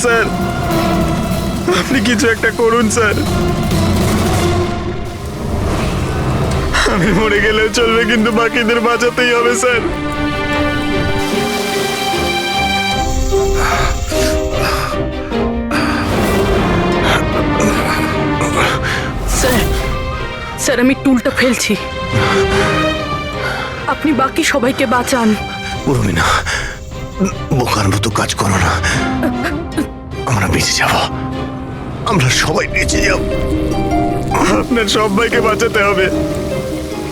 Sir, আপনি কিছু একটা করুন স্যার। আমি মরে গেলেও চলবে, কিন্তু বাকিদের বাঁচাতেই হবে স্যার। স্যার, স্যার আমি টুলটা ফেলছি, আপনি বাকি সবাইকে বাঁচান। উর্মিনা, বোকার মতো কাজ করো না। আমরা বেঁচে যাব, আমরা সবাই বেঁচে যাব। আপনার সবাইকে বাঁচাতে হবে,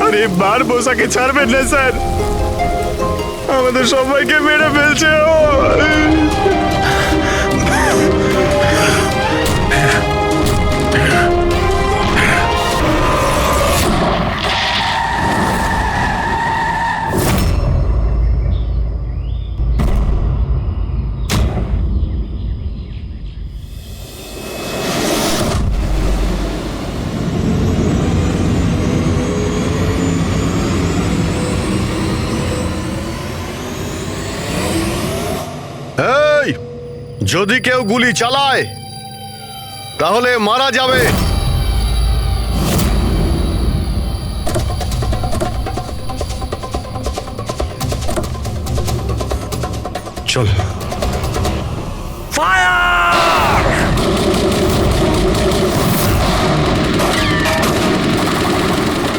আর এবার বোসাকে ছাড়বেন না স্যার, আমাদের সবাইকে মেরে ফেলছে ও। এই, যদি কেউ গুলি চালায় তাহলে মারা যাবে। চল।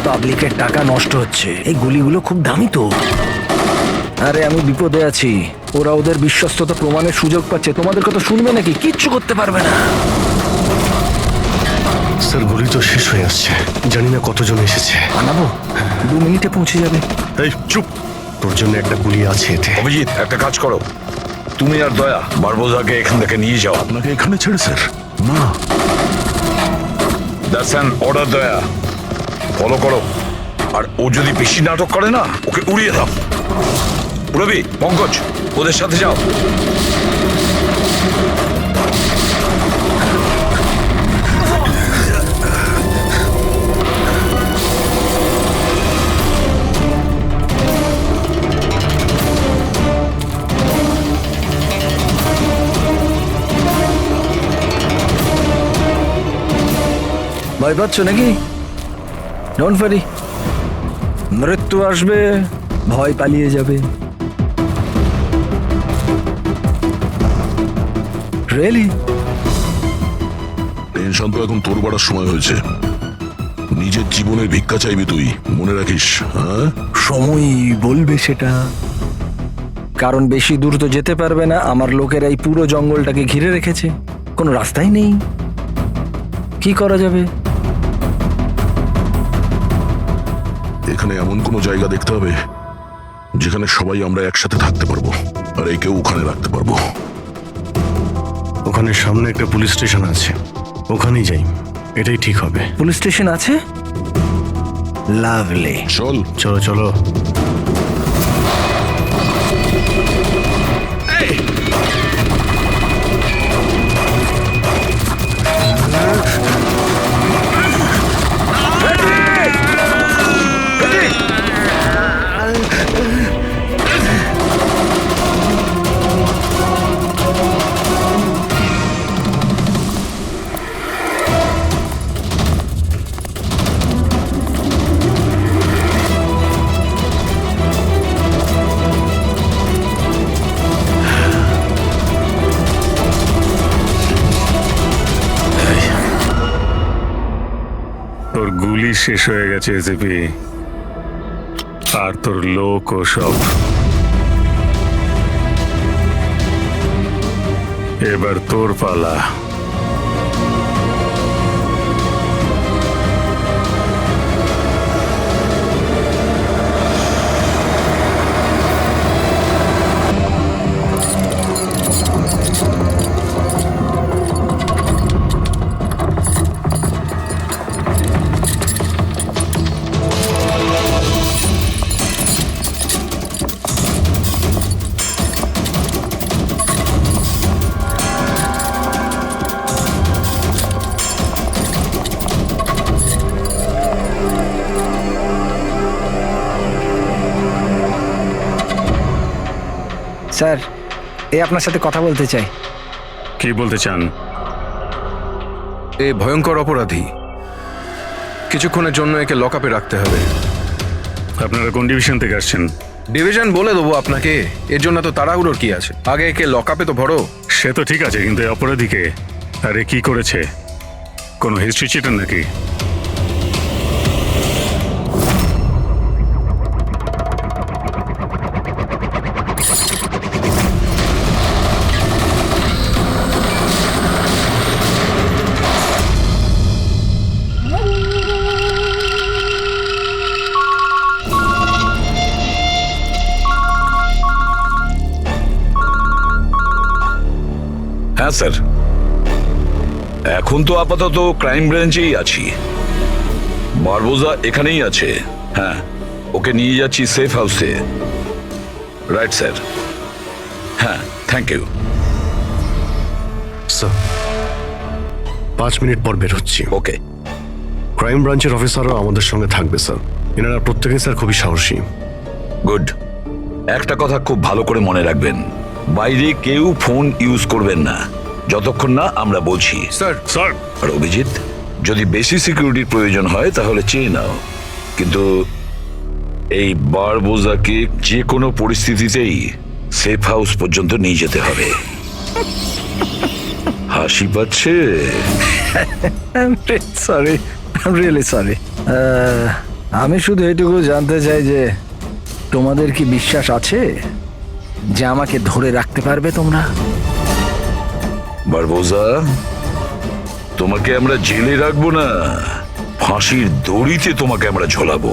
পাবলিকের টাকা নষ্ট হচ্ছে, এই গুলিগুলো খুব দামি তো। আরে আমি বিপদে আছি, ওরা ওদের বিশ্বস্ততা প্রমাণের সুযোগ পাচ্ছে। তোমাদের কথা শুনবে নাকি? কিচ্ছু করতে পারবে না। স্যার, গুলি তো শেষ হয়ে আসছে, জানি না কতজন এসেছে। আনাবো, 2 মিনিটে পৌঁছে যাবে। এই চুপ, তোর জন্য একটা গুলি আছে এতে। অভিজিৎ, একটা কাজ করো, তুমি আর দয়া বারবোজাকে এখান থেকে নিয়ে যাও। আপনাকে এখানে ছেড়ে স্যার? না। দ্যাটস অ্যান অর্ডার দয়া, ফলো করো। আর ও যদি বেশি নাটক করে না, ওকে উড়িয়ে দাও। রবি, পঙ্কজ, ওদের সাথে যাও। ভয় পাচ্ছ নাকি? ডোন্ট ওয়ারি, মৃত্যু আসবে, ভয় পালিয়ে যাবে। রিয়েলি? টেনশন তো এখন তোর বাড়ার সময় হয়েছে। নিজের জীবনের ভিক্ষা চাইবি তুই, মনে রাখিস। হ্যাঁ, সময় বলবে সেটা, কারণ বেশি দূর তো যেতে পারবে না। আমার লোকেরা এই পুরো জঙ্গলটাকে ঘিরে রেখেছে, কোনো রাস্তাই নেই। কি করা যাবে? এখানে এমন কোনো জায়গা দেখতে হবে যেখানে সবাই আমরা একসাথে থাকতে পারবো, আর একেও ওখানে রাখতে পারবো। ওখানে সামনে একটা পুলিশ স্টেশন আছে, ওখানেই যাই, এটাই ঠিক হবে। পুলিশ স্টেশন আছে? লাভলি, চল। চলো চলো। তোর গুলি শেষ হয়ে গেছে এসিপি, আর তোর লোক ও সব। এবার তোর পালা। স্যার, এ আপনার সাথে কথা বলতে চাই। কি বলতে চান? এ ভয়ঙ্কর অপরাধী, কিছুক্ষণের জন্য একে লকআপে রাখতে হবে। আপনারা কোন ডিভিশন থেকে আসছেন? ডিভিশন বলে দেবো আপনাকে, এর জন্য তো তাড়াহুড়োর কি আছে? আগে একে লকআপে তো ভরো। সে তো ঠিক আছে, কিন্তু এই অপরাধীকে আরে কি করেছে? কোনো হিস্ট্রি চিটার নাকি? হ্যাঁ স্যার, এখন তো আপাতত ক্রাইম ব্রাঞ্চেই আছি। বারবোজা এখানেই আছে। হ্যাঁ, ওকে নিয়ে যাচ্ছি সেফ হাউসে। Right sir. হ্যাঁ, থ্যাংক ইউ। স্যার 5 মিনিট পর বের হচ্ছি। ওকে। ক্রাইম ব্রাঞ্চের অফিসারও আমাদের সঙ্গে থাকবে স্যার। এনারা প্রত্যেকেই স্যার খুবই সাহসী। গুড। একটা কথা খুব ভালো করে মনে রাখবেন, বাইরে কেউ ফোন ইউজ করবেন না যতক্ষণ না আমরা বলছি। স্যার, স্যার, আর অভিজিৎ, যদি বেশি সিকিউরিটির প্রয়োজন হয় তাহলে চেয়ে নাও, কিন্তু এই বারবোজাকে যে কোনো পরিস্থিতিতেই সেফ হাউস পর্যন্ত নিয়ে যেতে হবে। হাসি পাচ্ছে? Sorry, really sorry. আমি শুধু এটুকু জানতে চাই যে তোমাদের কি বিশ্বাস আছে যে আমাকে ধরে রাখতে পারবে তোমরা? বারবোজা, তোমাকে আমরা জেলে রাখবো না, ফাঁসির দড়িতে তোমাকে আমরা ঝোলাবো।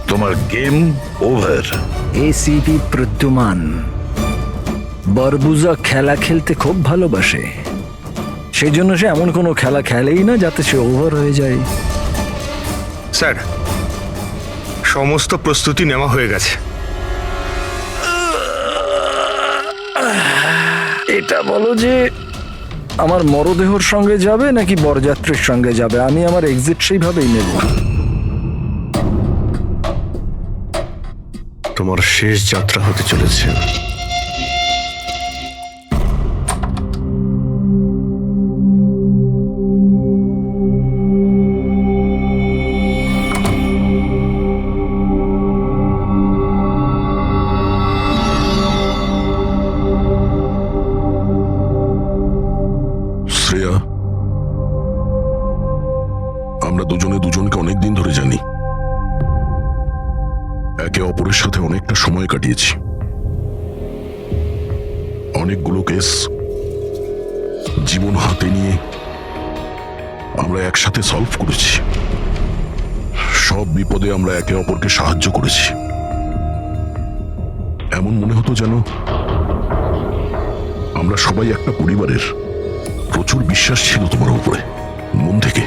তোমার গেম ওভার। এসিপি প্রদ্যুমান বারবুজা খেলা খেলতে খুব ভালোবাসে, সেই জন্য সে এমন কোনো খেলা খেলেই না যাতে সে ওভার হয়ে যায়। স্যার, সমস্ত প্রস্তুতি নেওয়া হয়ে গেছে। এটা বলো যে আমার মরদেহর সঙ্গে যাবে নাকি বরযাত্রীর সঙ্গে যাবে? আমি আমার এক্সিট সেইভাবেই নেব। তোমার শেষ যাত্রা হতে চলেছে। শ্রেয়া, আমরা দুজনে দুজনকে অনেকদিন ধরে জানি, একে অপরের সাথে অনেকটা সময় কাটিয়েছি। অনেকগুলো কেস জীবন হাতে নিয়ে আমরা একসাথে সলভ করেছি। সব বিপদে আমরা একে অপরকে সাহায্য করেছি। এমন মনে হতো যেন আমরা সবাই একটা পরিবারের। প্রচুর বিশ্বাস ছিল তোমার উপরে, মন থেকে।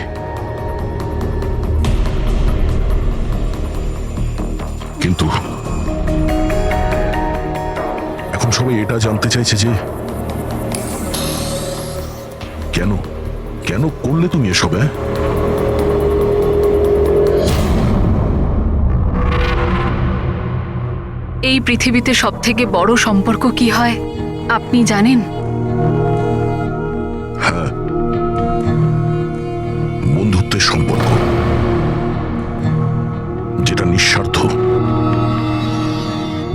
কিন্তু এখন সবাই এটা জানতে চাইছে যে কেন কেন করলে তুমি এসব? এই পৃথিবীতে সবথেকে বড় সম্পর্ক কি হয় আপনি জানেন? হ্যাঁ, বন্ধুত্বের সম্পর্ক, যেটা নিঃস্বার্থ,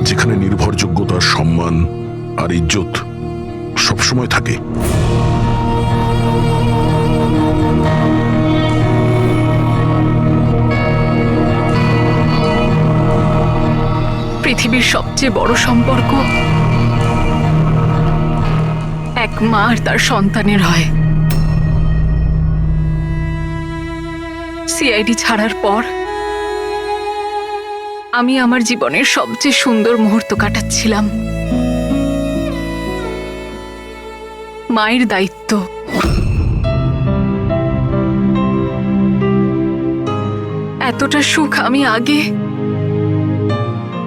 যেখানে নির্ভরযোগ্যতা, সম্মান আর ইজ্জত সবসময় থাকে। পৃথিবীর সবচেয়ে বড় সম্পর্ক এক মা আর তার সন্তানের হয়। সিআইডি ছাড়ার পর আমি আমার জীবনের সবচেয়ে সুন্দর মুহূর্ত কাটাচ্ছিলাম। মায়ের দায়িত্ব, এতটা সুখ আমি আগে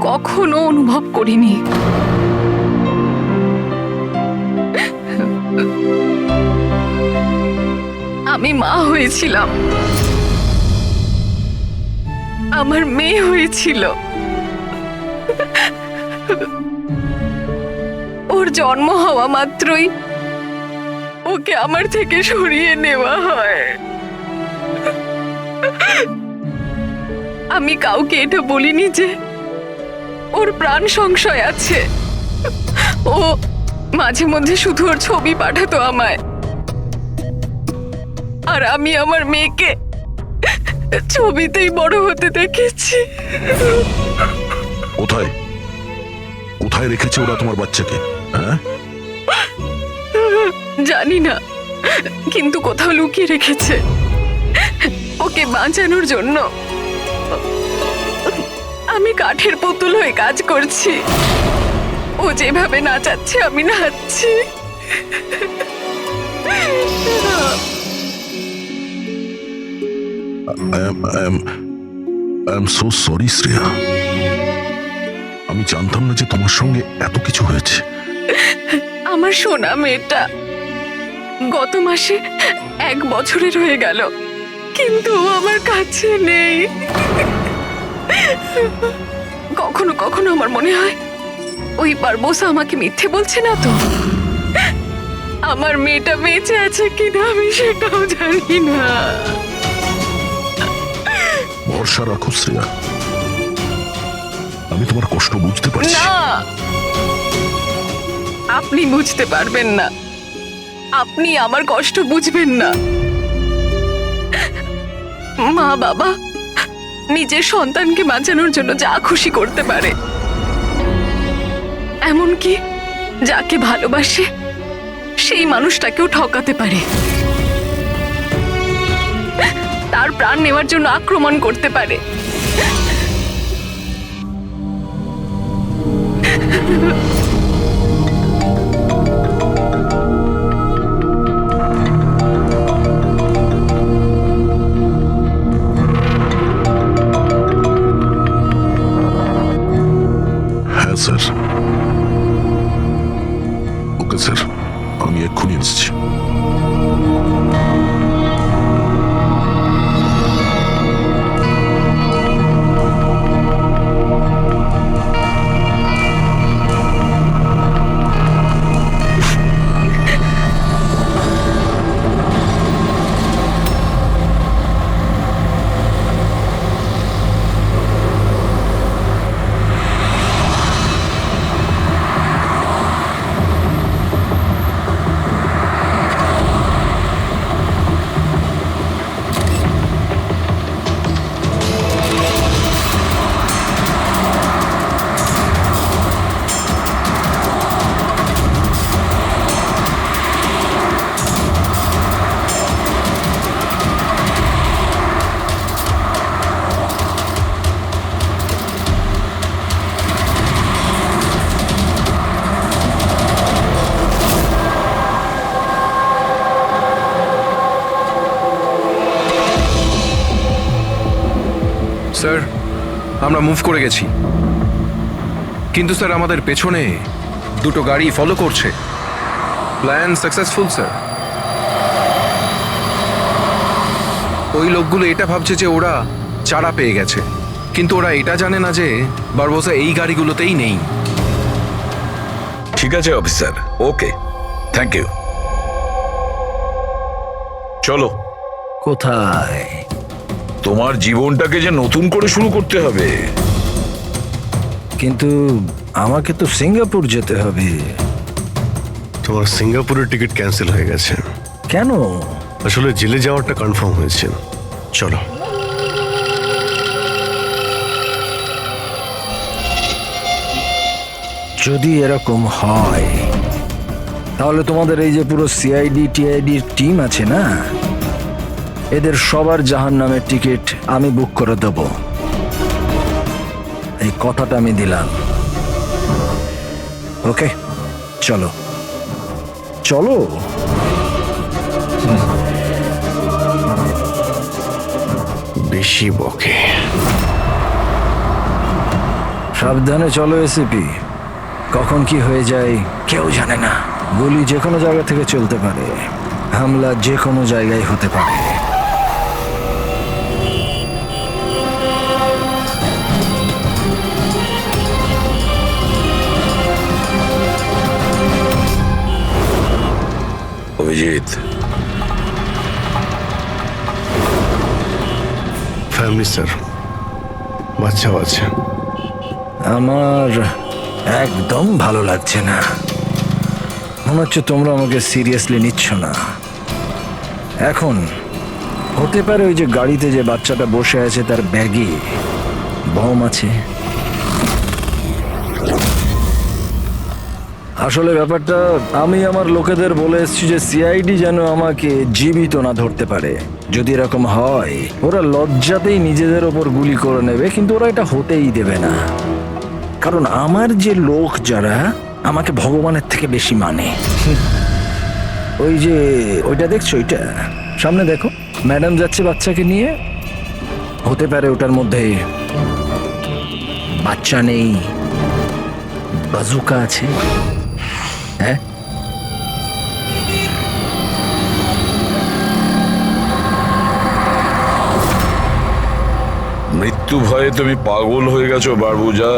কখনো অনুভব করিনি। আমি মা হয়েছিলাম, আমার মেয়ে হয়েছিল। ওর জন্ম হওয়া মাত্রই ওকে আমার থেকে সরিয়ে নেওয়া হয়। আমি কাউকে এটা বলিনি যে ওর প্রাণ সংশয় আছে। ও মাঝে মধ্যে শুধু ওর ছবি পাঠাতো আমায়, আর আমি আমার মেয়েকে ছবিতেই বড় হতে দেখেছি। কোথায় কোথায় রেখেছে ওরা তোমার বাচ্চাকে? হ্যাঁ, জানি না, কিন্তু কোথাও লুকিয়ে রেখেছে ওকে বাঁচানোর জন্য। আমি কাঠের পুতুল হয়ে কাজ করছি, ও যেভাবে নাচাচ্ছে আমি নাচছি। I am so sorry Shreya, আমি জানতাম না যে তোমার সঙ্গে এত কিছু হয়েছে। আমার সোনা মেয়েটা গত মাসে 1 বছরের হয়ে গেল, কিন্তু ও আমার কাছে নেই। কখনো কখনো আমার মনে হয় ওই বারবোসা আমাকে মিথ্যে বলছে না তো। আমার মেয়েটা বেঁচে আছে কিনা আমি সেটাও জানি না। ভরসা রাখো শ্রেয়া, আমি তোমার কষ্ট বুঝতে পারছি। না, আপনি বুঝতে পারবেন না, আপনি আমার কষ্ট বুঝবেন না। মা বাবা নিজের সন্তানকে বাঁচানোর জন্য যা খুশি করতে পারে, এমনকি যাকে ভালোবাসে সেই মানুষটাকেও ঠকাতে পারে, তার প্রাণ নেওয়ার জন্য আক্রমণ করতে পারে। হ্যাঁ স্যার, ওকে স্যার, আমি এক্ষুনি এসেছি। স্যার, আমরা মুভ করে গেছি, কিন্তু স্যার আমাদের পেছনে 2টো গাড়ি ফলো করছে। Plan successful sir. ওই লোকগুলো এটা ভাবছে যে ওরা চারা পেয়ে গেছে, কিন্তু ওরা এটা জানে না যে বারবোসা এই গাড়িগুলোতেই নেই। ঠিক আছে অফিসার, ওকে, থ্যাংক ইউ। চলো, কোথায়? তোমার জীবনটাকে যে নতুন করে শুরু করতে হবে। কিন্তু আমাকে তো সিঙ্গাপুর যেতে হবে। তোমার সিঙ্গাপুরের টিকিট ক্যান্সেল হয়ে গেছে। কেন? আসলে জেলে যাওয়াটা কনফার্ম হয়েছে। চলো। যদি এরকম হয় তাহলে তোমাদের এই যে পুরো সিআইডি টিআইডির টিম আছে না, এদের সবার জাহান্নামের টিকিট আমি বুক করে দেব। এই কথাটা আমি দিলাম। ওকে, চলো চলো। বেশি বকে। সাবধানে চলো এসিপি, কখন কি হয়ে যায় কেউ জানে না। গুলি যে কোনো জায়গা থেকে চলতে পারে, হামলা যে কোনো জায়গায় হতে পারে। অভিজিৎ, ফ্যামিলি স্যার, বাচ্চাও আছে। আমার একদম ভালো লাগছে না। মনে হচ্ছে তোমরা আমাকে সিরিয়াসলি নিচ্ছ না। এখন হতে পারে ওই যে গাড়িতে যে বাচ্চাটা বসে আছে তার ব্যাগে বম আছে। আসলে ব্যাপারটা আমি আমার লোকেদের বলে এসেছি যে সিআইডি যেন আমাকে জীবিত না ধরতে পারে। যদি এরকম হয় ওরা লজ্জাতেই নিজেদের ওপর গুলি করে নেবে, কিন্তু ওরা এটা হতেই দেবে না। কারণ আমার যে লোক যারা আমাকে ভগবানের থেকে বেশি মানে। ওই যে ওইটা দেখছো, ওইটা সামনে দেখো, ম্যাডাম যাচ্ছে বাচ্চাকে নিয়ে। হতে পারে ওটার মধ্যে বাচ্চা নেই, বাজুকা আছে। হ্যাঁ, মৃত্যু ভয়ে তুমি পাগল হয়ে গেছো বারবুজা,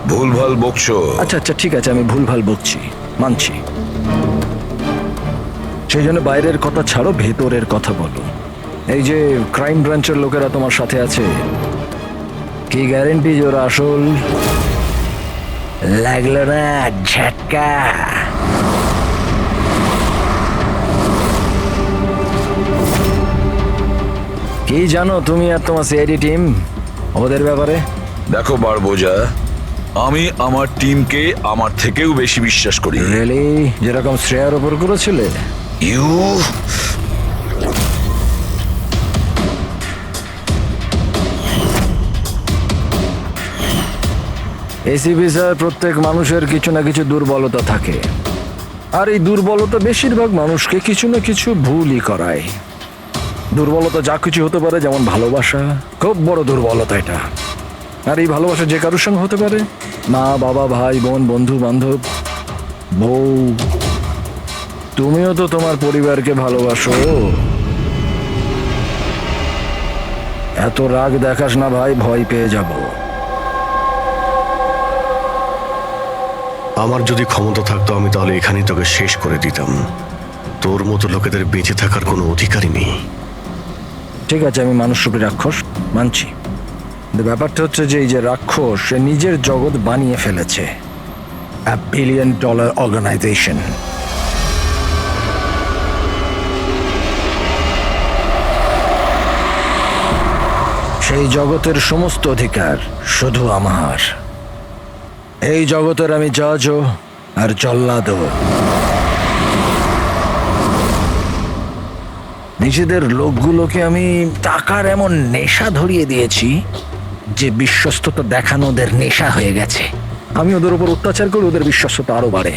ভুলভাল বকছো। আচ্ছা আচ্ছা ঠিক আছে, আমি ভুলভাল বকছি, মানছি। সেই জন্য বাইরের কথা ছাড়ো, ভেতরের কথা বলো। এই যে ক্রাইম ব্রাঞ্চের লোকেরা তোমার সাথে আছে, কি গ্যারেন্টি যে ওরা আসল? লাগলো না ঝটকা? কি জানো তুমি আর তোমার সিআইডি টিম ওদের ব্যাপারে? দেখো বারবোজা, আমি আমার টিমকে আমার থেকেও বেশি বিশ্বাস করি। রিয়েলি? যেরকম শ্রেয়ার ওপর করেছিলে? ইউ এসিপি স্যার, প্রত্যেক মানুষের কিছু না কিছু দুর্বলতা থাকে, আর এই দুর্বলতা বেশিরভাগ মানুষকে কিছু না কিছু ভুলই করায়। দুর্বলতা যা কিছু হতে পারে, যেমন ভালোবাসা, খুব বড় দুর্বলতা এটা। আর এই ভালোবাসা যে কারোর সঙ্গে হতে পারে, মা বাবা, ভাই বোন, বন্ধু বান্ধব, বউ। তুমিও তো তোমার পরিবারকে ভালোবাসো। এত রাগ দেখাস না ভাই, ভয় পেয়ে যাব। আমার যদি ক্ষমতা থাকতো আমি তাহলে এখানেই তোকে শেষ করে দিতাম। তোর মতো লোকেদের বেঁচে থাকার কোনো অধিকারই নেই। ঠিক আছে, আমি মানুষরূপী রাক্ষস মানছি। কিন্তু ব্যাপারটা হচ্ছে যে এই যে রাক্ষস, সে নিজের জগৎ বানিয়ে ফেলেছে, $1 বিলিয়ন অর্গানাইজেশন। সেই জগতের সমস্ত অধিকার শুধু আমার। এই জগতের আমি জজও আর জল্লাদও। নিজেদের লোকগুলোকে আমি টাকার এমন নেশা ধরিয়ে দিয়েছি যে বিশ্বস্ততা দেখানো ওদের নেশা হয়ে গেছে। আমি ওদের উপর অত্যাচার করি, ওদের বিশ্বস্ততা আরো বাড়ে।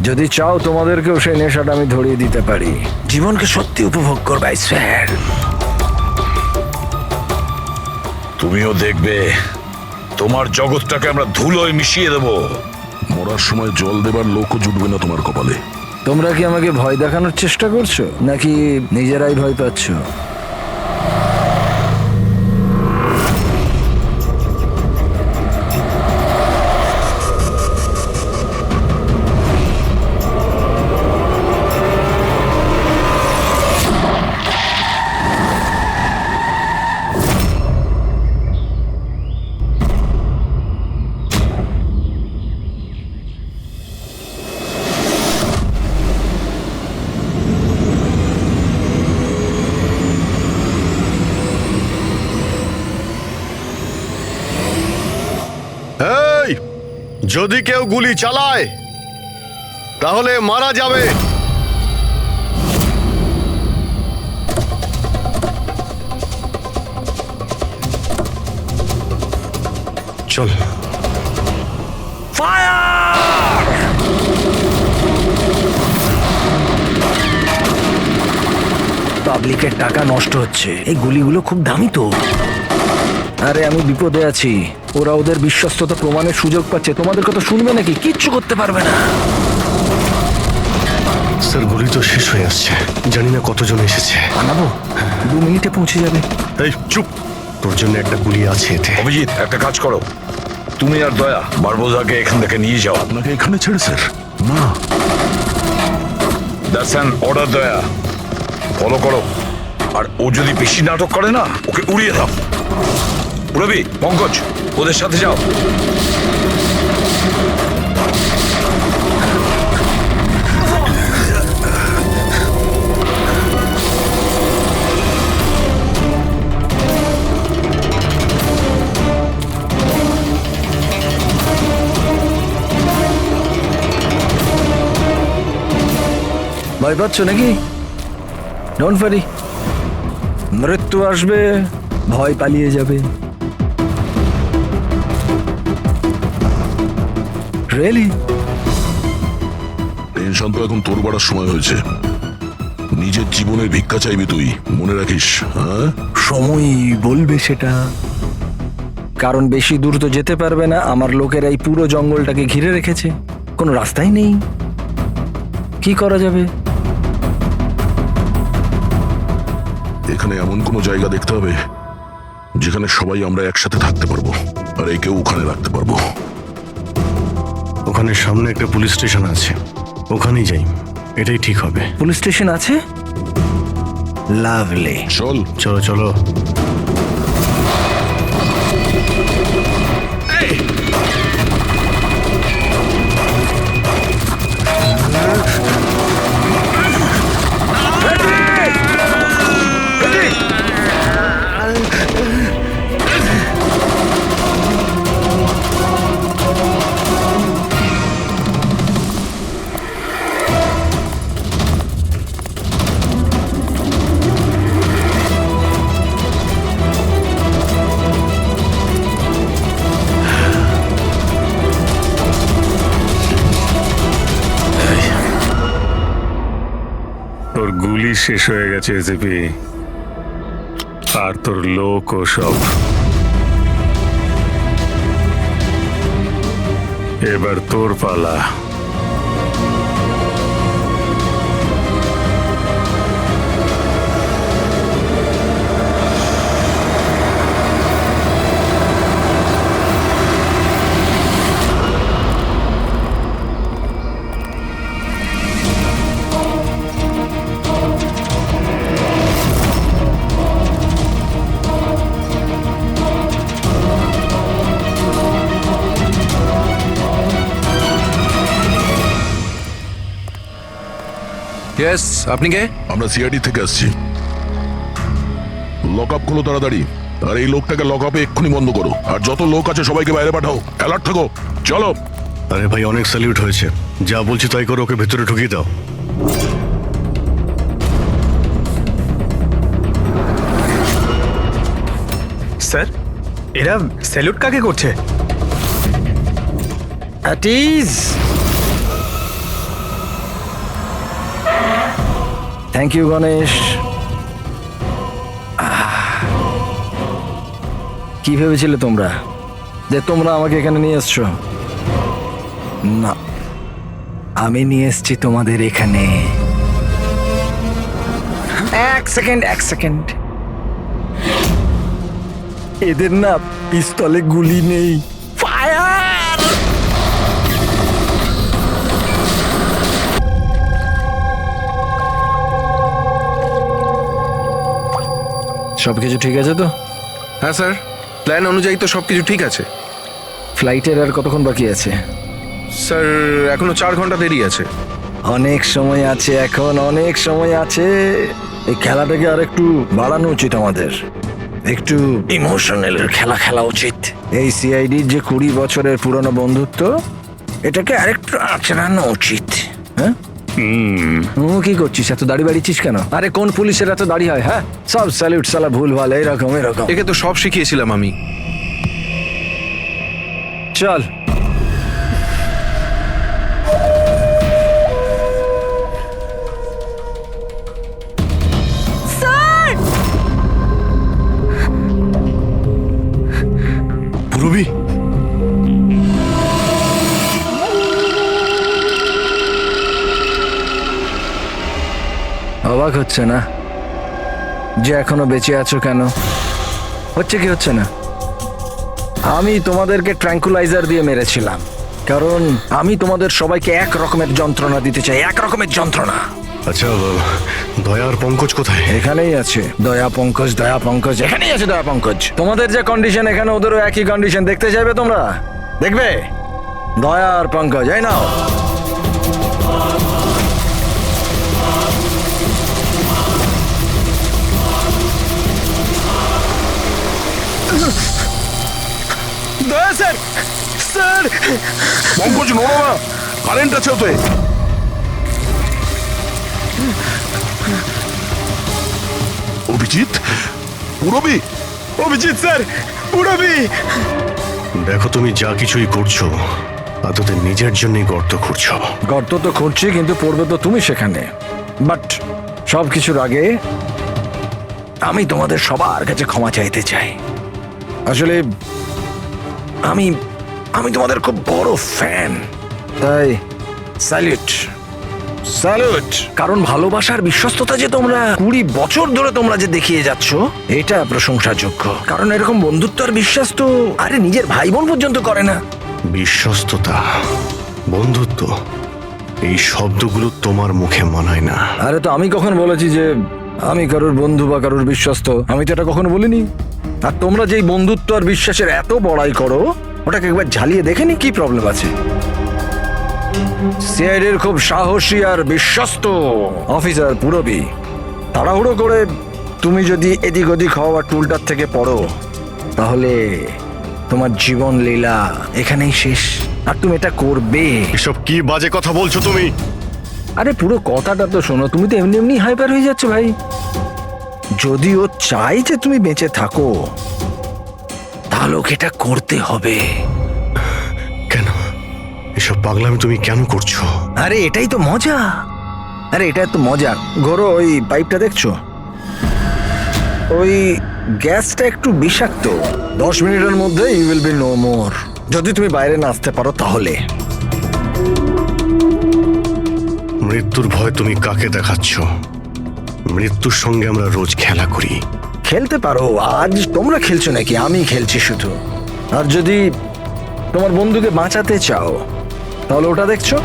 যদি চাও তোমাদেরকেও সেই নেশাটা আমি ধরিয়ে দিতে পারি। জীবনকে সত্যি উপভোগ করবে স্যার। তুমিও দেখবে তোমার জগৎটাকে আমরা ধুলোয় মিশিয়ে দেবো। মরার সময় জল দেবার লোকও জুটবে না তোমার কপালে। তোমরা কি আমাকে ভয় দেখানোর চেষ্টা করছো, নাকি নিজেরাই ভয় পাচ্ছ? এই, যদি কেউ গুলি চালায় তাহলে মারা যাবে। চল। পাবলিকের টাকা নষ্ট হচ্ছে, এই গুলিগুলো খুব দামি তো। আরে আমি বিপদে আছি, ওরা ওদের বিশ্বস্ততা প্রমাণের সুযোগ পাচ্ছে। তোমাদের কথা শুনবে নাকি? কিচ্ছু করতে পারবে না। স্যার, গুলি তো শেষ হয়ে আসছে, জানি না কতজন এসেছে। বানাবো, 2 মিনিটে পৌঁছে যাবে। এই চুপ, তোর জন্য একটা গুলি আছে এতে। অভিজিৎ, একটা কাজ করো, তুমি আর দয়া বারবোজাকে এখান থেকে নিয়ে যাও। আপনাকে এখানে ছেড়ে স্যার? না, দ্যাটস অ্যান অর্ডার দয়া, ফলো করো। আর ও যদি বেশি নাটক করে না, ওকে উড়িয়ে দাও। রবি, পঙ্কজ, ওদের সাথে যাও। ভয় পাচ্ছ নাকি? ডোন্ট ওয়ারি, মৃত্যু আসবে, ভয় পালিয়ে যাবে। রিয়েলি? টেনশন তো এখন তোর বাড়ার সময় হয়েছে। নিজের জীবনের ভিক্ষা চাইবি তুই, মনে রাখিস। হ্যাঁ, সময় বলবে সেটা। কারণ বেশি দূর তো যেতে পারবে না, আমার লোকেরা এই পুরো জঙ্গলটাকে ঘিরে রেখেছে, কোনো রাস্তাই নেই। কি করা যাবে? এখানে এমন কোনো জায়গা দেখতে হবে যেখানে সবাই আমরা একসাথে থাকতে পারবো, আর একেও ওখানে রাখতে পারবো। ওখানে সামনে একটা পুলিশ স্টেশন আছে, ওখানেই যাই, এটাই ঠিক হবে। পুলিশ স্টেশন আছে? লাভলি। চল। চলো চলো। তোর গুলি শেষ হয়ে গেছে এসিপি, আর তোর লোক ও সব। এবার তোর পালা। ইয়েস, আপনি কে? আমরা সিআইডি থেকে আসছি। লক আপ খোলো তাড়াতাড়ি, আর এই লোকটাকে লক আপে এক্ষুনি বন্ধ করো, আর যত লোক আছে সবাইকে বাইরে পাঠাও। অ্যালার্ট থাকো, চলো। আরে ভাই, অনেক স্যালিউট হয়েছে, যা বলছি তাই করো, ওকে ভেতরে ঢুকিয়ে দাও। স্যার, এরা স্যালুট কাকে করছে? Thank you Ganesh. কি ভেবেছিলে তোমরা যে তোমরা আমাকে এখানে নিয়ে এসছো? না, আমি নিয়ে এসছি তোমাদের এখানে। এক সেকেন্ড। এদের না পিস্তলে গুলি নেই। ফায়ার! সবকিছু ঠিক আছে তো? হ্যাঁ স্যার, প্ল্যান অনুযায়ী তো সবকিছু ঠিক আছে। ফ্লাইটের আর কতক্ষণ বাকি আছে? স্যার, এখনো 4 ঘন্টা দেরি আছে। অনেক সময় আছে, এখন অনেক সময় আছে। এই খেলাটাকে আর একটু বাড়ানো উচিত আমাদের, একটু ইমোশনাল খেলা উচিত। এই সিআইডির যে 20 বছরের পুরনো বন্ধুত্ব, এটাকে আরেকটু আচড়ানো উচিত। হ্যাঁ, কি করছিস? এত দাড়ি বাড়িছিস কেন? আরে কোন পুলিশের এত দাড়ি হয়? হ্যাঁ, সব স্যালিউট সালা ভুল ভাল, এরকম। একে তো সব শিখিয়েছিলাম আমি। চল। রবি, অবাক হচ্ছে না যে এখনো বেঁচে আছো? কেন হচ্ছে? কি হচ্ছে না? আমি তোমাদেরকে ট্র্যাঙ্কুলাইজার দিয়ে মেরেছিলাম, কারণ আমি তোমাদের সবাইকে এক রকমের যন্ত্রণা দিতে চাই, এক রকমের যন্ত্রণা। আচ্ছা দয়া আর পঙ্কজ কোথায়? এখানেই আছে দয়া পঙ্কজ এখানেই আছে দয়া পঙ্কজ। তোমাদের যে কন্ডিশন এখানে ওদেরও একই কন্ডিশন। দেখতে চাইবে তোমরা? দেখবে? দয়া আর পঙ্কজ, এই নাও। দয়া স্যার, স্যার পঙ্কজ নড়ো না, কারেন্ট আছে ওতে। অভিজিৎ, পুরবি, অভিজিৎ স্যার, পুরবি। দেখো তুমি যা কিছুই করছো তা তোদের নিজের জন্যই গর্ত খুঁড়ছো। গর্ত তো খুঁড়ছি, কিন্তু পড়বে তো তুমি সেখানে। বাট সব কিছুর আগে আমি তোমাদের সবার কাছে ক্ষমা চাইতে চাই। আসলে আমি আমি তোমাদের খুব বড় ফ্যান, তাই স্যালুট স্যালুট। কারণ ভালোবাসার বিশ্বস্ততা যে তোমরা 20 বছর ধরে তোমরা যে দেখিয়ে যাচ্ছ, এটা প্রশংসাযোগ্য। কারণ এরকম বন্ধুত্ব আর বিশ্বাস তো আরে নিজের ভাই বোন পর্যন্ত করে না। বিশ্বস্ততা, বন্ধুত্ব, এই শব্দগুলো তোমার মুখে মানায় না। আরে তো আমি কখন বলেছি যে আমি কারোর বন্ধু বা কারোর বিশ্বস্ত? আমি তো এটা কখনো বলিনি। আর তোমরা যেই বন্ধুত্ব আর বিশ্বাসের এত বড়াই করো, ওটাকে একবার ঝালিয়ে দেখেনি কি প্রবলেম আছে? সিআইডির খুব সাহসী আর বিশ্বস্ত অফিসার পুরবি, তাড়াহুড়ো করে তুমি যদি এদিক ওদিক হওয়া টুলটার থেকে পড়ো, তাহলে তোমার জীবন লীলা এখানেই শেষ। আর তুমি এটা করবে। এসব কি বাজে কথা বলছো তুমি? আরে পুরো কথাটা তো শোনো। তুমি তো এমনি এমনি হাইপার হয়ে যাচ্ছ ভাই। যদি ও চাই যে তুমি বেঁচে থাকো, তাহলে ওকে এটা করতে হবে। কেন এসব পাগলামি তুমি কেন করছো? আরে এটাই তো মজা। আরে এটা তো মজা। ঘোরো, ওই পাইপটা দেখছো? ওই গ্যাসটা একটু বিষাক্ত। 10 মিনিটের মধ্যে you will be no more. যদি তুমি বাইরে না আসতে পারো তাহলে। মৃত্যুর ভয় তুমি কাকে দেখাচ্ছ? মৃত্যুর সঙ্গে আমরা রোজ খেলা করি। খেলতে পারো। আজ তোমরা খেলছো নাকি? আমি খেলছি শুধু। আর যদি তোমার বন্ধুকে বাঁচাতে চাও, তাহলে ওটা দেখছো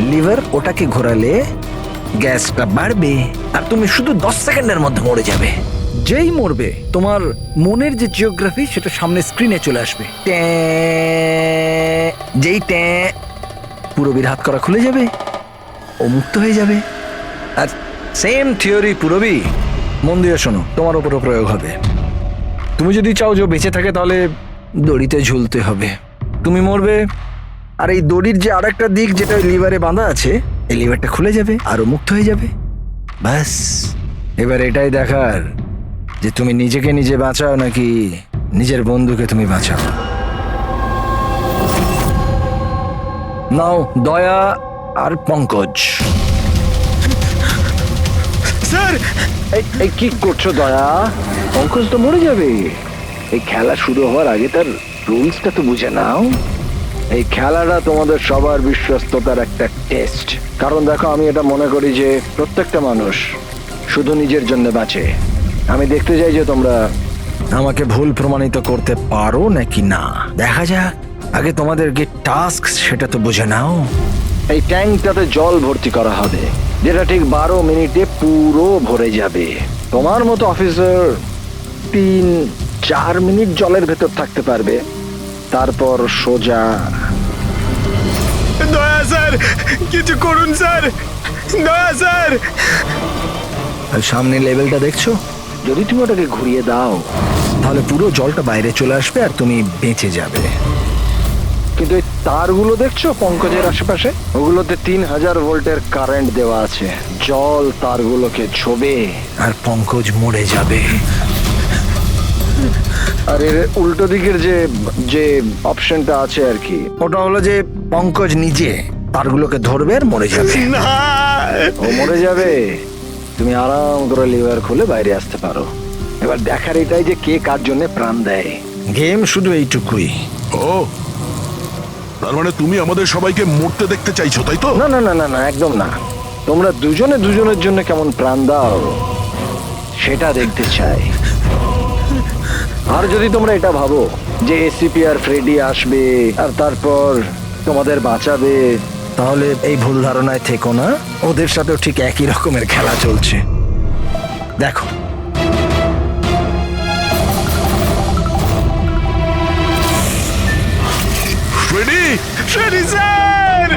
লিভার, ওটাকে ঘোরালে গ্যাসটা বাড়বে আর তুমি শুধু 10 সেকেন্ডের মধ্যে মরে যাবে। যেই মরবে তোমার মনের যে জিওগ্রাফি সেটা সামনে স্ক্রিনে চলে আসবে। যেই পুরবীর হাত করা খুলে যাবে, ও মুক্ত হয়ে যাবে। আর সেম থিওরি পুরবি, মন দিয়ে শোনো, তোমার উপরও প্রয়োগ হবে। তুমি যদি চাও যে ও বেঁচে থাকে, তাহলে দড়িতে ঝুলতে হবে। তুমি মরবে, আর এই দড়ির যে আরেকটা দিক যেটা লিভারে বাঁধা আছে, এই লিভারটা খুলে যাবে আর ও মুক্ত হয়ে যাবে। ব্যাস, এবার এটাই দেখার যে তুমি নিজেকে নিজে বাঁচাও নাকি নিজের বন্ধুকে তুমি বাঁচাও। নাও দয়া আর পঙ্কজ। স্যার, এই কি করছো দয়া? পঙ্কজ তো মরে যাবে। এই খেলা শুরু হওয়ার আগে তার রুলসটা তো বুঝে নাও। এই খেলাটা তোমাদের সবার বিশ্বস্ততার একটা টেস্ট। কারণ দেখো, আমি এটা মনে করি যে প্রত্যেকটা মানুষ শুধু নিজের জন্য বাঁচে। আমি দেখতে চাই যে তোমরা আমাকে ভুল প্রমাণিত করতে পারো নাকি না। দেখা যাক। আগে তোমাদেরকে টাস্ক সেটা তো বুঝে নাও। এই ট্যাঙ্কটাতে জল ভর্তি করা হবে, যেটা ঠিক 12 মিনিটে পুরো ভরে যাবে। তোমার মতো অফিসার 3-4 মিনিট জলের ভেতর থাকতে পারবে, তারপর সোজা। দয়া স্যার, কিছু করুন স্যার, দয়া স্যার। সামনে লেভেলটা দেখছো? যদি তুমি ওটাকে ঘুরিয়ে দাও, তাহলে পুরো জলটা বাইরে চলে আসবে আর তুমি বেঁচে যাবে। কিন্তু এই তারগুলো দেখছো পঙ্কজের আশেপাশে, ওগুলোতে 3000 ভোল্টের কারেন্ট দেওয়া আছে। জল তারগুলোকে ছোবে আর পঙ্কজ মরে যাবে। আর এর উল্টো দিকের যে অপশনটা আছে আর কি, ওটা হলো যে পঙ্কজ নিজে তারগুলোকে ধরবে আর মরে যাবে। না, ও মরে যাবে, তুমি আরাম করে লিভার খুলে বাইরে আসতে পারো। এবার দেখার এটাই যে কে কার জন্য প্রাণ দেয়। গেম শুধু এইটুকুই। ও তার মানে তুমি আমাদের সবাইকে মরতে দেখতে চাইছো, তাই তো? না না না না না, একদম না। তোমরা দুজনে দুজনের জন্য কেমন প্রাণ দাও সেটা দেখতে চাই। আর যদি তোমরা এটা ভাবো যে এসিপি আর ফ্রেডি আসবে আর তারপর তোমাদের বাঁচাবে, তাহলে এই ভুল ধারণায় থেকো না, ওদের সাথেও ঠিক একই রকমের খেলা চলছে। দেখো, রেডি? Ready sir.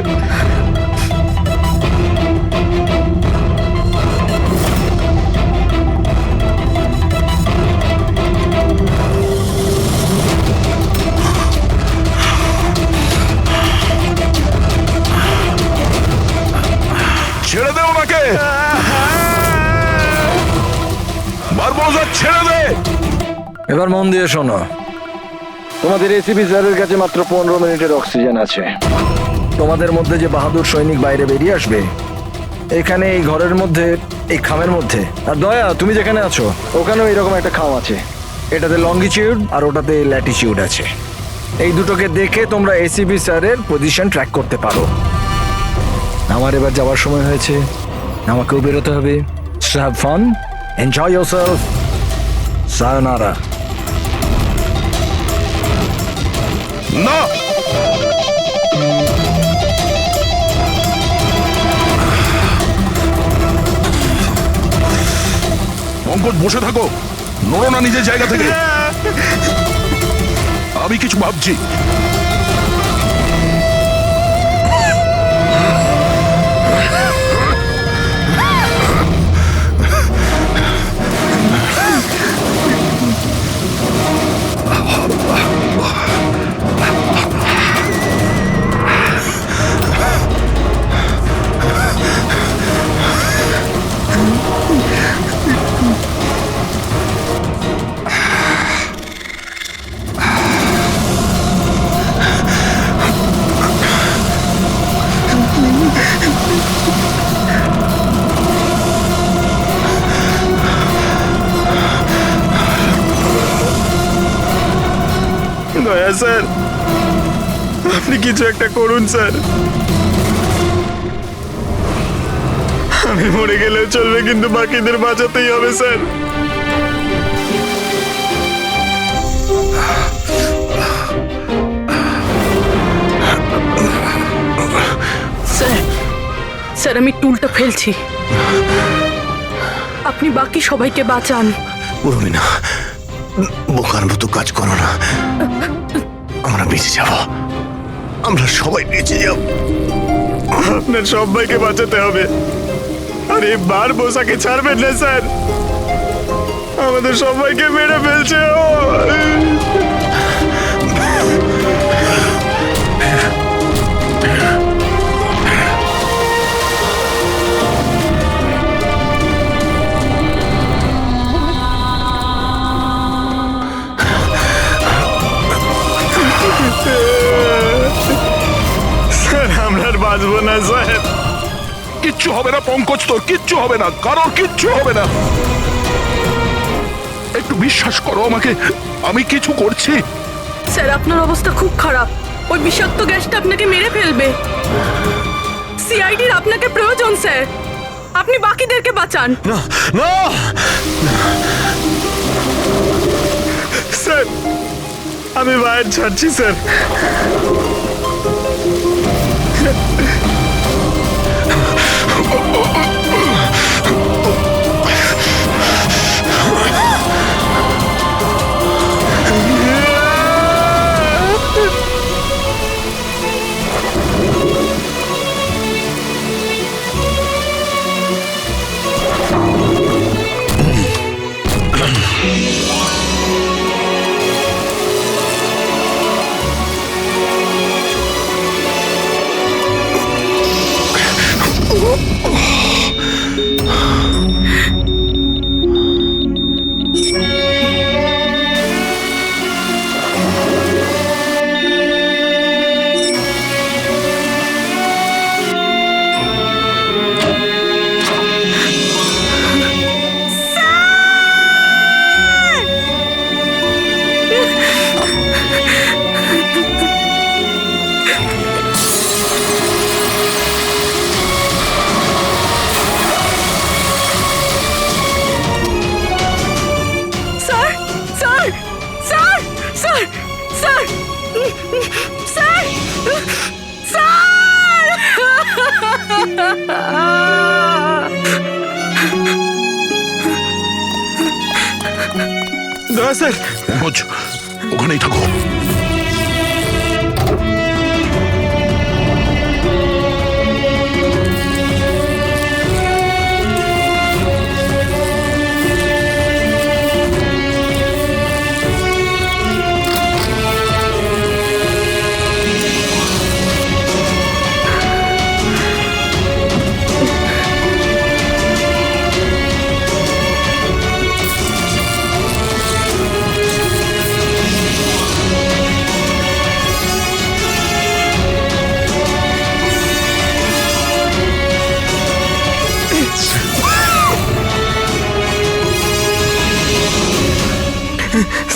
ছেড়ে দে ওনাকে, বারবোজা ছেড়ে দে। এবার মন দিয়ে শোনো। তোমাদের এসিপি স্যারের কাছে মাত্র 15 মিনিটের অক্সিজেন আছে। তোমাদের মধ্যে যে বাহাদুর সৈনিক বাইরে বেরিয়ে আসবে, এখানে এই ঘরের মধ্যে, এই খামের মধ্যে। আর দয়া, তুমি যেখানে আছো ওখানেও এরকম একটা খাম আছে। এটাতে লঙ্গিটিউড আর ওটাতে ল্যাটিটিউড আছে। এই দুটোকে দেখে তোমরা এসিপি স্যারের পজিশন ট্র্যাক করতে পারো। আমার এবার যাওয়ার সময় হয়েছে, আমাকেও বেরোতে হবে। So have fun, enjoy yourself, সায়োনারা। না, পঙ্কজ বসে থাকো, নড়ো না নিজের জায়গা থেকে। আমি কিছু ভাবছি। দয়া স্যার, আপনি কিছু একটা করুন স্যার। আমি মরে গেলেও চলবে, কিন্তু বাকিদের বাঁচাতেই হবে স্যার। স্যার, স্যার আমি টুলটা ফেলছি, আপনি বাকি সবাইকে বাঁচান। উর্মিনা, বোকার মতো কাজ করো না। আমরা বেঁচে যাব, আমরা সবাই বেঁচে যাব। আপনার সবাইকে বাঁচাতে হবে। আর এই বার বোসাকে ছাড়বেন না স্যার, আমাদের সবাইকে মেরে ফেলছে ও। স্যার আমরা আর বাঁচবো না স্যার। কিচ্ছু হবে না পঙ্কজ, তোর কিচ্ছু হবে না, কারোর কিচ্ছু হবে না। একটু বিশ্বাস করো আমাকে, আমি কিছু করছি। স্যার আপনার অবস্থা খুব খারাপ, ওই বিষাক্ত গ্যাসটা আপনাকে মেরে ফেলবে। সিআইডির আপনাকে প্রয়োজন স্যার, আপনি বাকিদেরকে বাঁচান। না না, স্যার আমি বাইরে ছাড়ছি স্যার। স্যার পঙ্কজ ওখানেই থাকো।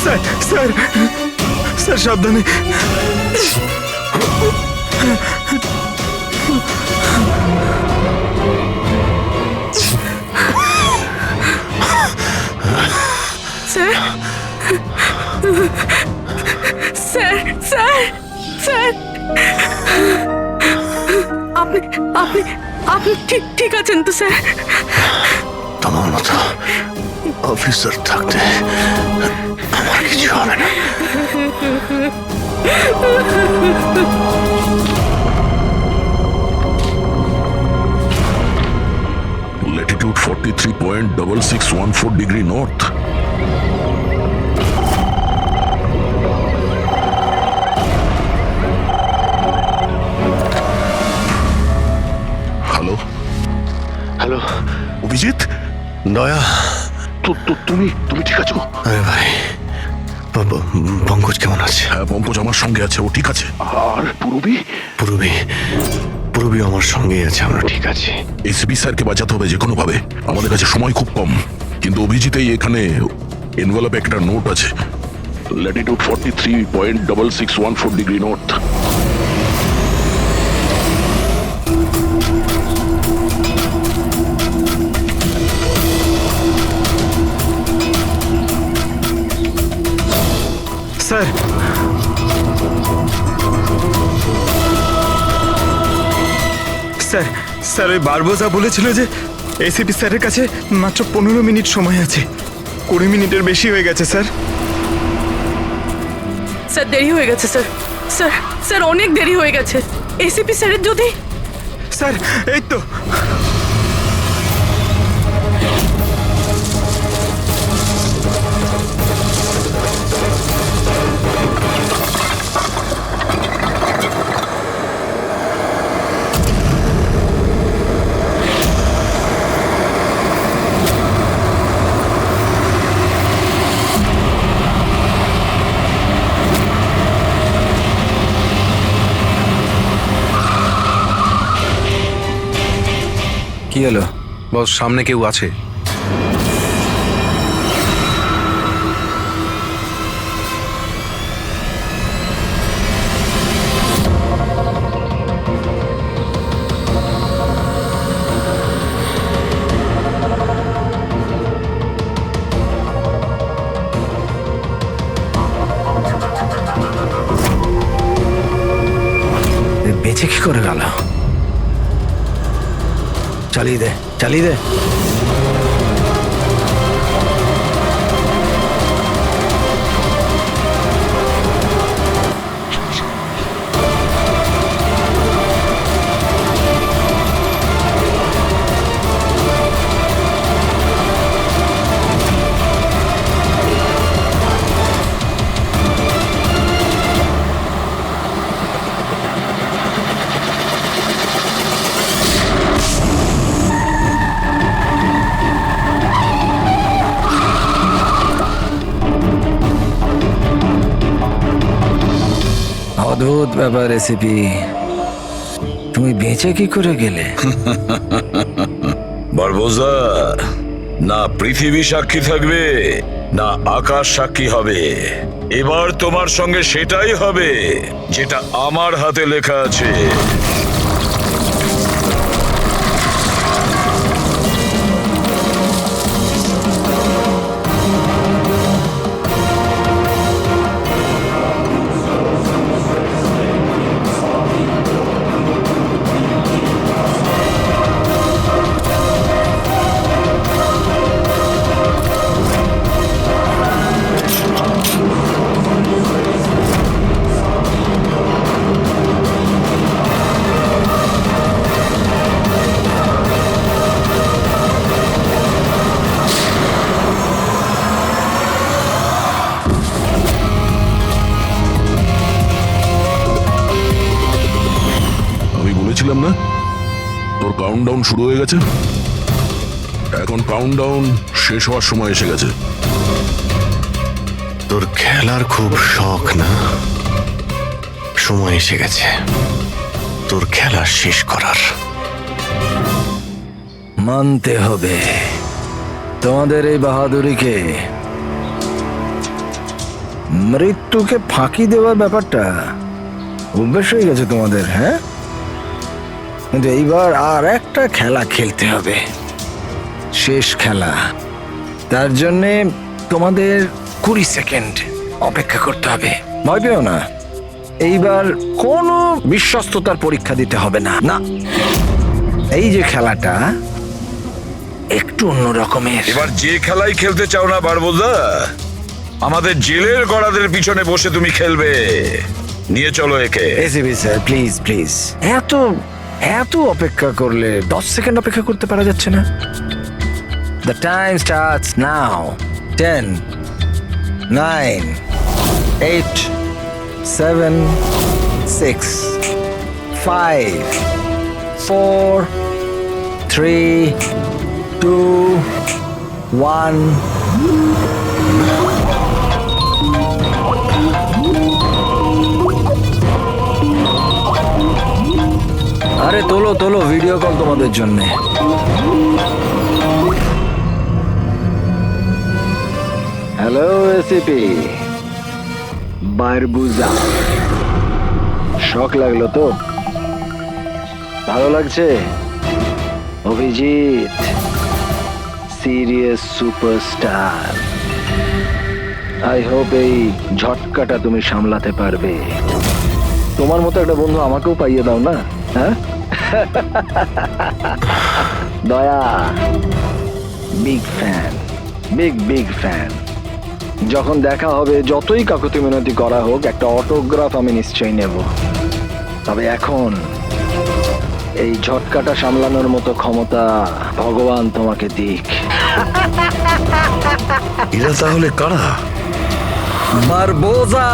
স্যার স্যার স্যার সাবধানে। স্যার স্যার স্যার স্যার আপনি আপনি আপনি ঠিক ঠিক আছেন তো স্যার? তোমার মতো অফিসার থাকতে আমার কিছু হবে না। Latitude 43.6614 degree north. Hello hello Abhijit, দয়া, তুমি তুমি ঠিক আছো? আরে ভাই, পঙ্কজ কেমন আছে? হ্যাঁ পঙ্কজ আমার সঙ্গে আছে, ও ঠিক আছে। আর পূরবী? পূরবী আমার সঙ্গেই আছে, আমরা ঠিক আছি। এসপি স্যারকে বাঁচাতে হবে যে কোনো ভাবে, আমাদের কাছে সময় খুব কম। কিন্তু অভিজিতেই এখানে এনভেলপে একটা নোট আছে, Latitude 43.6614 degree north. Sir sir sir ওই বারবোজা বলেছিল যে এসিপি স্যারের কাছে মাত্র 15 মিনিট সময় আছে। 20 মিনিটের বেশি হয়ে গেছে স্যার। স্যার দেরি হয়ে গেছে স্যার। স্যার স্যার অনেক দেরি হয়ে গেছে। এসিপি স্যারের যদি স্যার এই তো কি হলো? বস সামনে কেউ আছে। বেঁচে কি করে গেল? চালিয়ে দে, চালিয়ে দে। অদ্ভুত ব্যাপার রেসিপি, তুমি বেঁচে কি করে গেলে? বারবোজা, না পৃথিবী সাক্ষী থাকবে না আকাশ সাক্ষী হবে। এবার তোমার সঙ্গে সেটাই হবে যেটা আমার হাতে লেখা আছে। বলেছিলাম না তোর কাউন্টডাউন শুরু হয়ে গেছে। এখন কাউন্টডাউন শেষ হওয়ার সময় এসে গেছে। তোর খেলার খুব শখ না? সময় এসে গেছে তোর খেলা শেষ করার। মানতে হবে তোমাদের এই বাহাদুরিকে। মৃত্যুকে ফাঁকি দেওয়ার ব্যাপারটা অভ্যেস হয়ে গেছে তোমাদের, হ্যাঁ? কিন্তু এইবার আর একটা খেলা খেলতে হবে, শেষ খেলা। তার জন্যে তোমাদের 20 সেকেন্ড অপেক্ষা করতে হবে। ভয় পেও না, এইবার কোনো বিশ্বস্ততার পরীক্ষা দিতে হবে না। না, এই যে খেলাটা একটু অন্য রকমের। এবার যে খেলাই খেলতে চাও না বারবোজা, আমাদের জেলের গড়াদের পিছনে বসে তুমি খেলবে। নিয়ে চলো একে। এসিবি স্যার, প্লিজ প্লিজ, এত এত অপেক্ষা করলে 10 সেকেন্ড অপেক্ষা করতে পারা যাচ্ছে না? The time starts now. 10, 9, 8, 7, 6, 5, 4, 3, 2, 1. আরে তোলো তোলো, ভিডিও কল তোমাদের জন্য। হ্যালো এসিপি বারবুজা, শখ লাগলো তো? ভালো লাগছে? Abhijit serious superstar. I hope এই ঝটকাটা তুমি সামলাতে পারবে। তোমার মতো একটা বন্ধু আমাকেও পাইয়ে দাও না, হ্যাঁ? দয়া বিগ ফ্যান, বিগ ফ্যান। যখন দেখা হবে, যতই কাকুতি মিনতি করা হোক, একটা অটোগ্রাফ আমি নিশ্চয়ই নেব। তবে এখন এই ঝটকাটা সামলানোর মতো ক্ষমতা ভগবান তোমাকে দিক। এরা তাহলে কারা? বারবোজা।